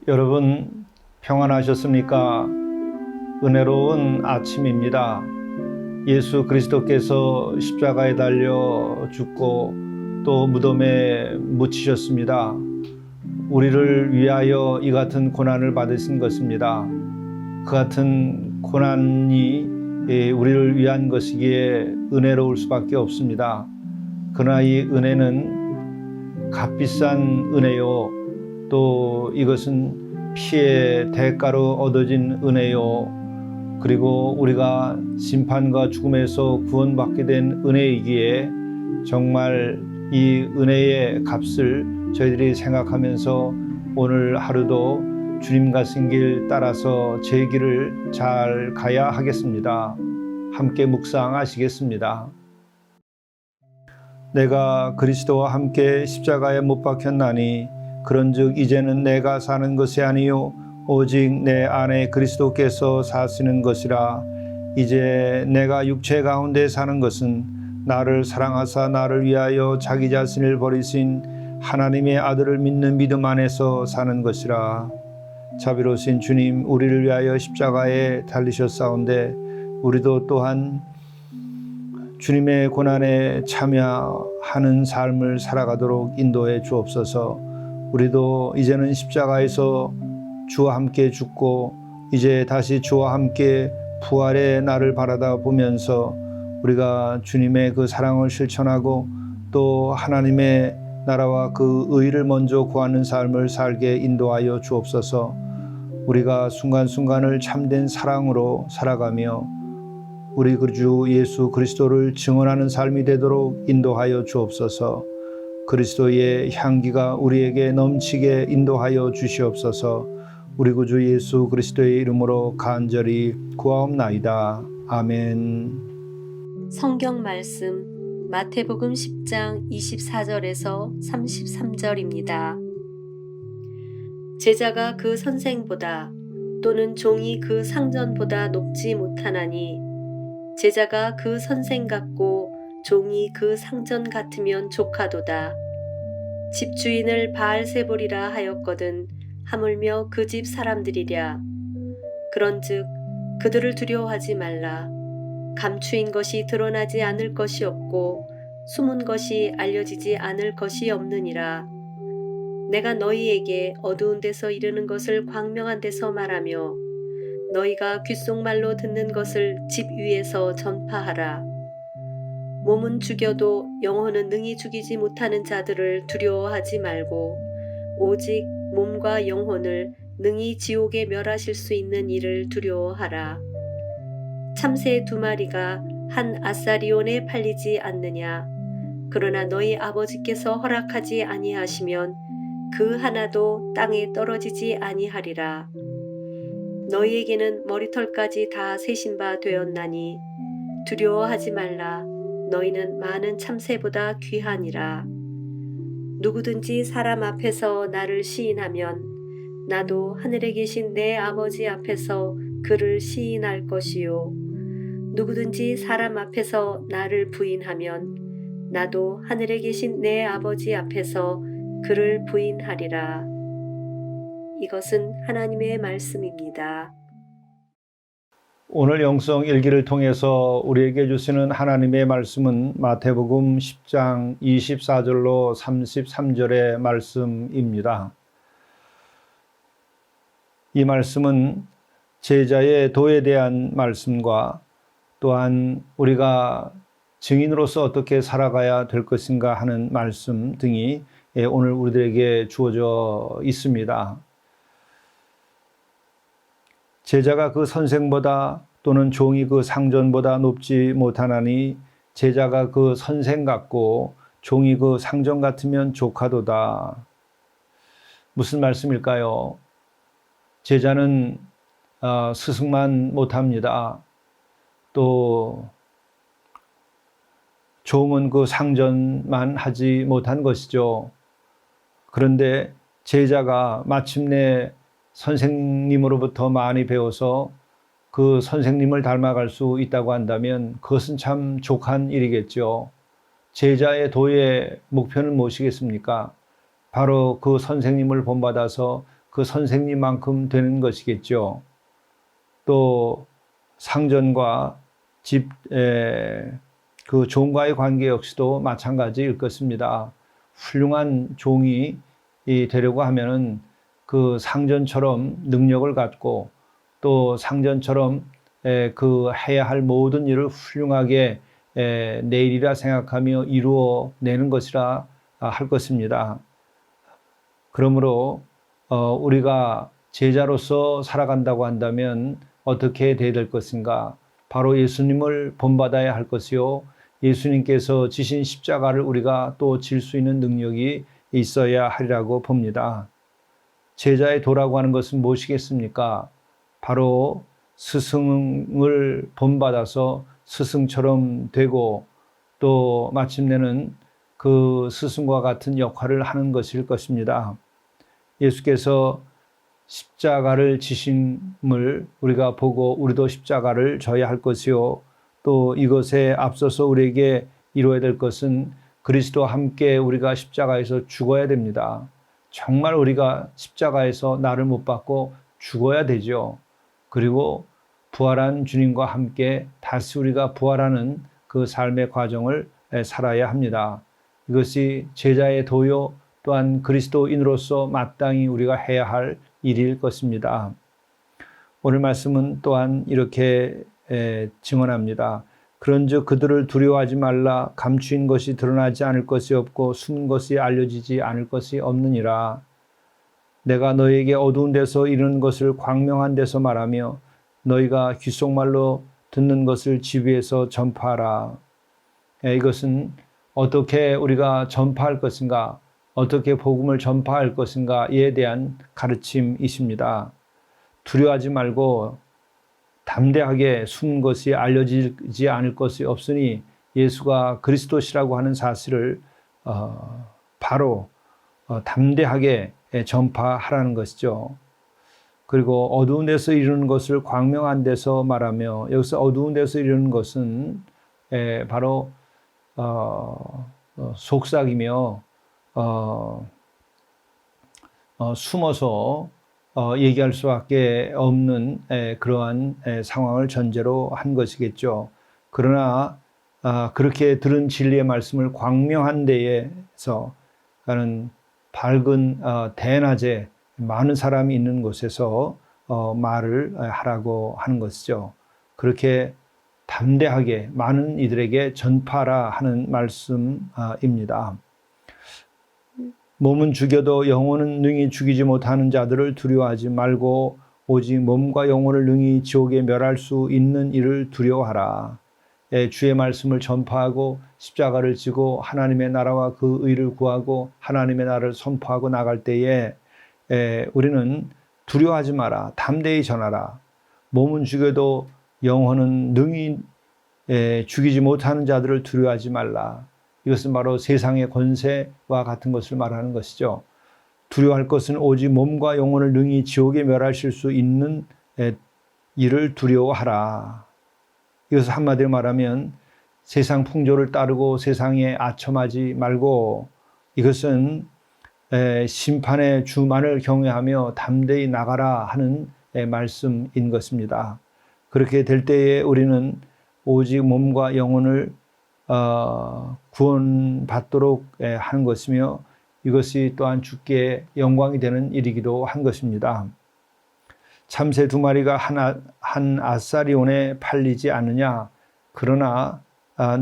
여러분 평안하셨습니까? 은혜로운 아침입니다. 예수 그리스도께서 십자가에 달려 죽고 또 무덤에 묻히셨습니다. 우리를 위하여 이 같은 고난을 받으신 것입니다. 그 같은 고난이 우리를 위한 것이기에 은혜로울 수밖에 없습니다. 그러나 이 은혜는 값비싼 은혜요, 또 이것은 피의 대가로 얻어진 은혜요, 그리고 우리가 심판과 죽음에서 구원받게 된 은혜이기에 정말 이 은혜의 값을 저희들이 생각하면서 오늘 하루도 주님 가신 길 따라서 제 길을 잘 가야 하겠습니다. 함께 묵상하시겠습니다. 내가 그리스도와 함께 십자가에 못 박혔나니 그런즉 이제는 내가 사는 것이 아니요 오직 내 안에 그리스도께서 사시는 것이라. 이제 내가 육체 가운데 사는 것은 나를 사랑하사 나를 위하여 자기 자신을 버리신 하나님의 아들을 믿는 믿음 안에서 사는 것이라. 자비로우신 주님, 우리를 위하여 십자가에 달리셨사온데 우리도 또한 주님의 고난에 참여하는 삶을 살아가도록 인도해 주옵소서. 우리도 이제는 십자가에서 주와 함께 죽고 이제 다시 주와 함께 부활의 날을 바라다 보면서 우리가 주님의 그 사랑을 실천하고 또 하나님의 나라와 그 의를 먼저 구하는 삶을 살게 인도하여 주옵소서. 우리가 순간순간을 참된 사랑으로 살아가며 우리 그 주 예수 그리스도를 증언하는 삶이 되도록 인도하여 주옵소서. 그리스도의 향기가 우리에게 넘치게 인도하여 주시옵소서. 우리 구주 예수 그리스도의 이름으로 간절히 구하옵나이다. 아멘. 성경 말씀 마태복음 10장 24절에서 33절입니다. 제자가 그 선생보다 또는 종이 그 상전보다 높지 못하나니 제자가 그 선생 같고 종이 그 상전 같으면 족하도다. 집주인을 바알세불이라 하였거든 하물며 그 집 사람들이랴. 그런즉 그들을 두려워하지 말라. 감추인 것이 드러나지 않을 것이 없고 숨은 것이 알려지지 않을 것이 없느니라. 내가 너희에게 어두운 데서 이르는 것을 광명한 데서 말하며 너희가 귓속말로 듣는 것을 집 위에서 전파하라. 몸은 죽여도 영혼은 능히 죽이지 못하는 자들을 두려워하지 말고 오직 몸과 영혼을 능히 지옥에 멸하실 수 있는 이를 두려워하라. 참새 2마리가 한 아사리온에 팔리지 않느냐. 그러나 너희 아버지께서 허락하지 아니하시면 그 하나도 땅에 떨어지지 아니하리라. 너희에게는 머리털까지 다 세신 바 되었나니 두려워하지 말라. 너희는 많은 참새보다 귀하니라. 누구든지 사람 앞에서 나를 시인하면 나도 하늘에 계신 내 아버지 앞에서 그를 시인할 것이요. 누구든지 사람 앞에서 나를 부인하면 나도 하늘에 계신 내 아버지 앞에서 그를 부인하리라. 이것은 하나님의 말씀입니다. 오늘 영성 일기를 통해서 우리에게 주시는 하나님의 말씀은 마태복음 10장 24절로 33절의 말씀입니다. 이 말씀은 제자의 도에 대한 말씀과 또한 우리가 증인으로서 어떻게 살아가야 될 것인가 하는 말씀 등이 오늘 우리들에게 주어져 있습니다. 제자가 그 선생보다 또는 종이 그 상전보다 높지 못하나니 제자가 그 선생 같고 종이 그 상전 같으면 조카도다. 무슨 말씀일까요? 제자는 스승만 못합니다. 또 종은 그 상전만 하지 못한 것이죠. 그런데 제자가 마침내 선생님으로부터 많이 배워서 그 선생님을 닮아갈 수 있다고 한다면 그것은 참 족한 일이겠죠. 제자의 도의 목표는 무엇이겠습니까? 바로 그 선생님을 본받아서 그 선생님만큼 되는 것이겠죠. 또 상전과 그 종과의 관계 역시도 마찬가지일 것입니다. 훌륭한 종이 되려고 하면은 그 상전처럼 능력을 갖고 또 상전처럼 그 해야 할 모든 일을 훌륭하게 내 일이라 생각하며 이루어내는 것이라 할 것입니다. 그러므로 우리가 제자로서 살아간다고 한다면 어떻게 돼야 될 것인가? 바로 예수님을 본받아야 할 것이요. 예수님께서 지신 십자가를 우리가 또 질 수 있는 능력이 있어야 하리라고 봅니다. 제자의 도라고 하는 것은 무엇이겠습니까? 바로 스승을 본받아서 스승처럼 되고 또 마침내는 그 스승과 같은 역할을 하는 것일 것입니다. 예수께서 십자가를 지심을 우리가 보고 우리도 십자가를 져야 할 것이요. 또 이것에 앞서서 우리에게 이루어야 될 것은 그리스도와 함께 우리가 십자가에서 죽어야 됩니다. 정말 우리가 십자가에서 나를 못 받고 죽어야 되죠. 그리고 부활한 주님과 함께 다시 우리가 부활하는 그 삶의 과정을 살아야 합니다. 이것이 제자의 도요 또한 그리스도인으로서 마땅히 우리가 해야 할 일일 것입니다. 오늘 말씀은 또한 이렇게 증언합니다. 그런즉 그들을 두려워하지 말라. 감추인 것이 드러나지 않을 것이 없고 숨은 것이 알려지지 않을 것이 없느니라. 내가 너희에게 어두운 데서 이르는 것을 광명한 데서 말하며 너희가 귓속말로 듣는 것을 집 위에서 전파하라. 이것은 어떻게 우리가 전파할 것인가, 어떻게 복음을 전파할 것인가에 대한 가르침이십니다. 두려워하지 말고 담대하게 숨은 것이 알려지지 않을 것이 없으니 예수가 그리스도시라고 하는 사실을 바로 담대하게 전파하라는 것이죠. 그리고 어두운 데서 이루는 것을 광명한 데서 말하며, 여기서 어두운 데서 이루는 것은 바로 속삭이며 숨어서 얘기할 수밖에 없는 그러한 상황을 전제로 한 것이겠죠. 그러나 그렇게 들은 진리의 말씀을 광명한 데에서 가는 밝은 대낮에 많은 사람이 있는 곳에서 말을 하라고 하는 것이죠. 그렇게 담대하게 많은 이들에게 전파하라 하는 말씀입니다. 몸은 죽여도 영혼은 능히 죽이지 못하는 자들을 두려워하지 말고 오직 몸과 영혼을 능히 지옥에 멸할 수 있는 이를 두려워하라. 주의 말씀을 전파하고 십자가를 지고 하나님의 나라와 그 의를 구하고 하나님의 나라를 선포하고 나갈 때에 우리는 두려워하지 마라. 담대히 전하라. 몸은 죽여도 영혼은 능히 죽이지 못하는 자들을 두려워하지 말라. 이것은 바로 세상의 권세와 같은 것을 말하는 것이죠. 두려워할 것은 오직 몸과 영혼을 능히 지옥에 멸하실 수 있는 이를 두려워하라. 이것을 한마디로 말하면 세상 풍조를 따르고 세상에 아첨하지 말고 이것은 심판의 주만을 경외하며 담대히 나가라 하는 말씀인 것입니다. 그렇게 될 때에 우리는 오직 몸과 영혼을 구원받도록 하는 것이며 이것이 또한 주께 영광이 되는 일이기도 한 것입니다. 참새 2마리가 한 아사리온에 팔리지 않느냐? 그러나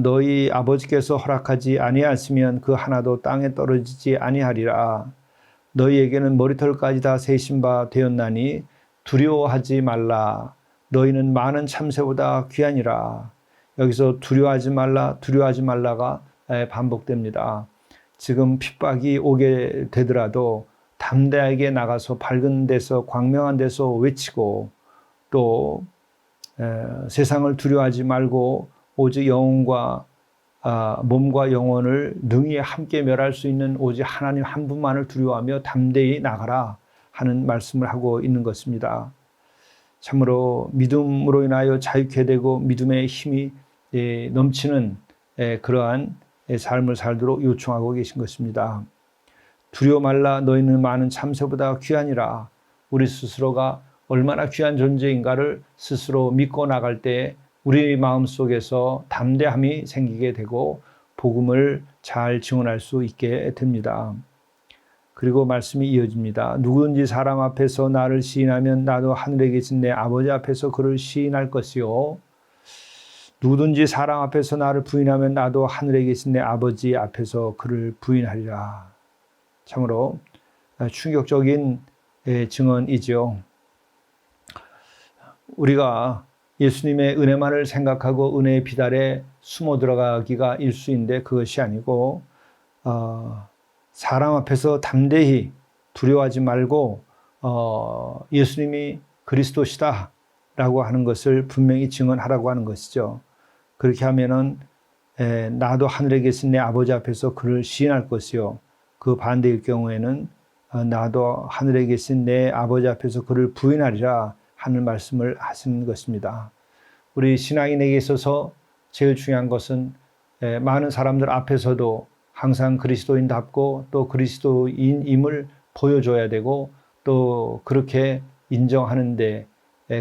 너희 아버지께서 허락하지 아니하시면 그 하나도 땅에 떨어지지 아니하리라. 너희에게는 머리털까지 다 세신 바 되었나니 두려워하지 말라. 너희는 많은 참새보다 귀하니라. 여기서 두려워하지 말라, 두려워하지 말라가 반복됩니다. 지금 핍박이 오게 되더라도 담대하게 나가서 밝은 데서 광명한 데서 외치고 또 세상을 두려워하지 말고 오직 영혼과 몸과 영혼을 능히 함께 멸할 수 있는 오직 하나님 한 분만을 두려워하며 담대히 나가라 하는 말씀을 하고 있는 것입니다. 참으로 믿음으로 인하여 자유케 되고 믿음의 힘이 넘치는 그러한 삶을 살도록 요청하고 계신 것입니다. 두려워 말라, 너희는 많은 참새보다 귀하니라. 우리 스스로가 얼마나 귀한 존재인가를 스스로 믿고 나갈 때 우리 마음속에서 담대함이 생기게 되고 복음을 잘 증언할 수 있게 됩니다. 그리고 말씀이 이어집니다. 누구든지 사람 앞에서 나를 시인하면 나도 하늘에 계신 내 아버지 앞에서 그를 시인할 것이요. 누구든지 사람 앞에서 나를 부인하면 나도 하늘에 계신 내 아버지 앞에서 그를 부인하리라. 참으로 충격적인 증언이죠. 우리가 예수님의 은혜만을 생각하고 은혜의 비달에 숨어 들어가기가 일수인데 그것이 아니고 사람 앞에서 담대히 두려워하지 말고 예수님이 그리스도시다 라고 하는 것을 분명히 증언하라고 하는 것이죠. 그렇게 하면은 나도 하늘에 계신 내 아버지 앞에서 그를 시인할 것이요. 그 반대일 경우에는 나도 하늘에 계신 내 아버지 앞에서 그를 부인하리라 하는 말씀을 하시는 것입니다. 우리 신앙인에게 있어서 제일 중요한 것은 많은 사람들 앞에서도 항상 그리스도인답고 또 그리스도인임을 보여줘야 되고 또 그렇게 인정하는데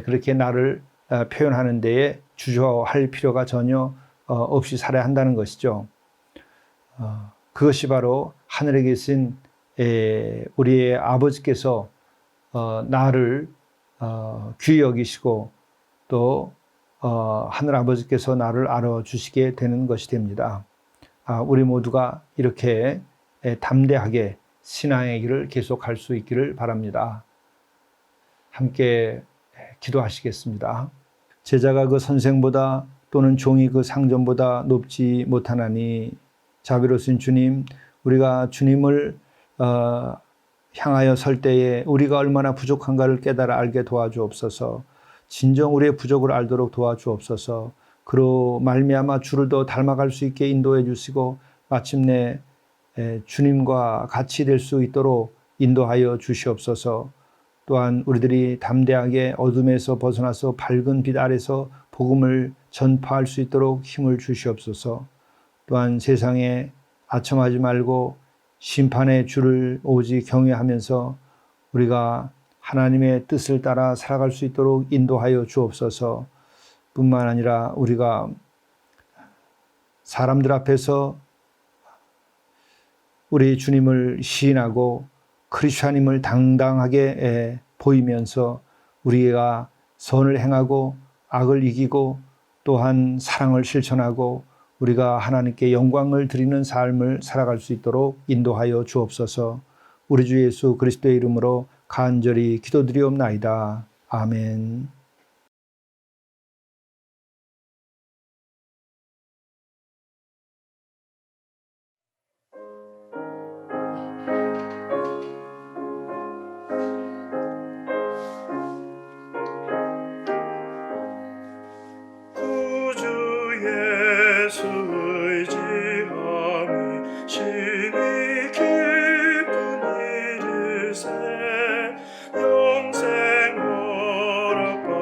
그렇게 나를 표현하는 데에 주저할 필요가 전혀 없이 살아야 한다는 것이죠. 그것이 바로 하늘에 계신 우리의 아버지께서 나를 귀히 여기시고 또 하늘 아버지께서 나를 알아주시게 되는 것이 됩니다. 우리 모두가 이렇게 담대하게 신앙의 길을 계속할 수 있기를 바랍니다. 함께 기도하시겠습니다. 제자가 그 선생보다 또는 종이 그 상전보다 높지 못하나니 자비로우신 주님, 우리가 주님을 향하여 설 때에 우리가 얼마나 부족한가를 깨달아 알게 도와주옵소서. 진정 우리의 부족을 알도록 도와주옵소서. 그로 말미암아 주를 더 닮아갈 수 있게 인도해 주시고 마침내 주님과 같이 될 수 있도록 인도하여 주시옵소서. 또한 우리들이 담대하게 어둠에서 벗어나서 밝은 빛 아래서 복음을 전파할 수 있도록 힘을 주시옵소서. 또한 세상에 아첨하지 말고 심판의 주를 오직 경외하면서 우리가 하나님의 뜻을 따라 살아갈 수 있도록 인도하여 주옵소서. 뿐만 아니라 우리가 사람들 앞에서 우리 주님을 시인하고 크리스찬임을 당당하게 보이면서 우리가 선을 행하고 악을 이기고 또한 사랑을 실천하고 우리가 하나님께 영광을 드리는 삶을 살아갈 수 있도록 인도하여 주옵소서. 우리 주 예수 그리스도의 이름으로 간절히 기도드리옵나이다. 아멘. 예수 의지함이 심히 기쁜 일일세 영생 허락받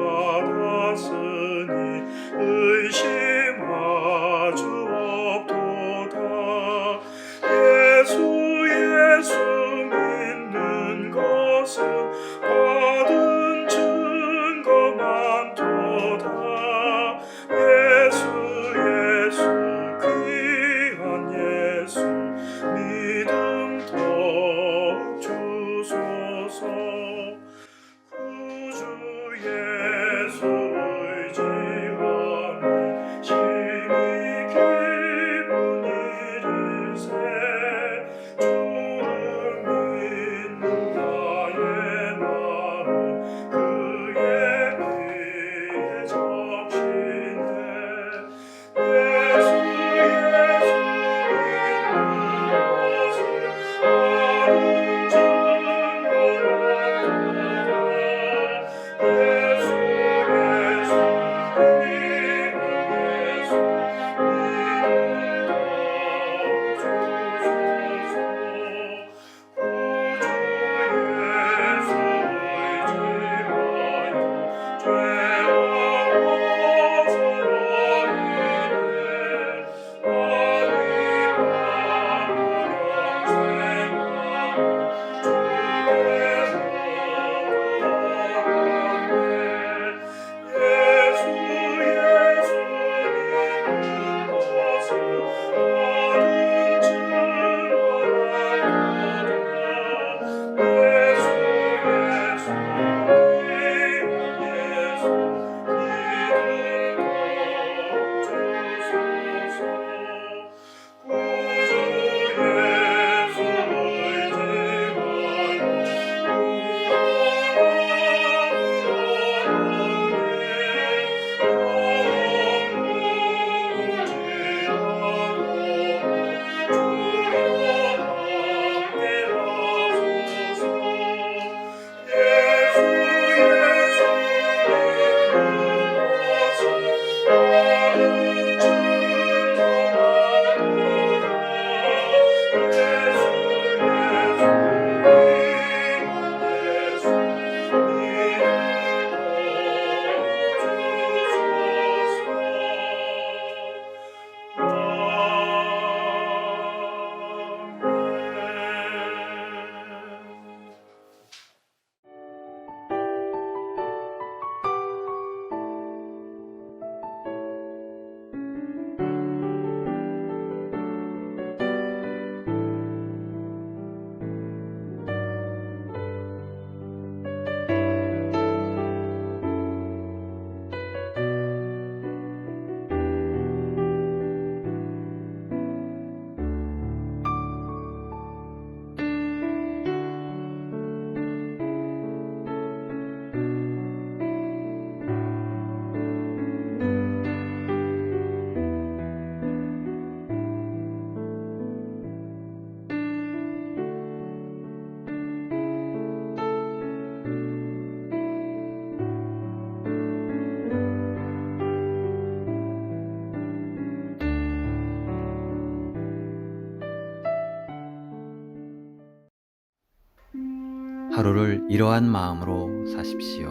하루를 이러한 마음으로 사십시오.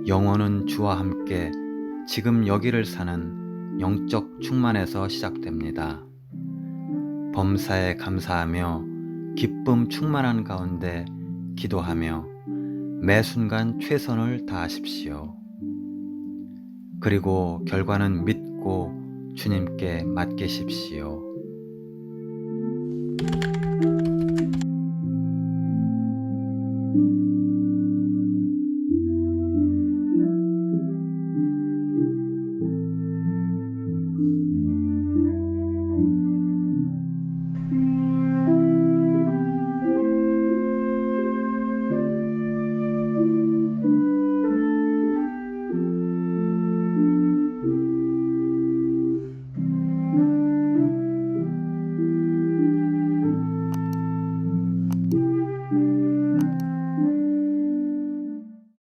영혼은 주와 함께 지금 여기를 사는 영적 충만에서 시작됩니다. 범사에 감사하며 기쁨 충만한 가운데 기도하며 매 순간 최선을 다하십시오. 그리고 결과는 믿고 주님께 맡기십시오.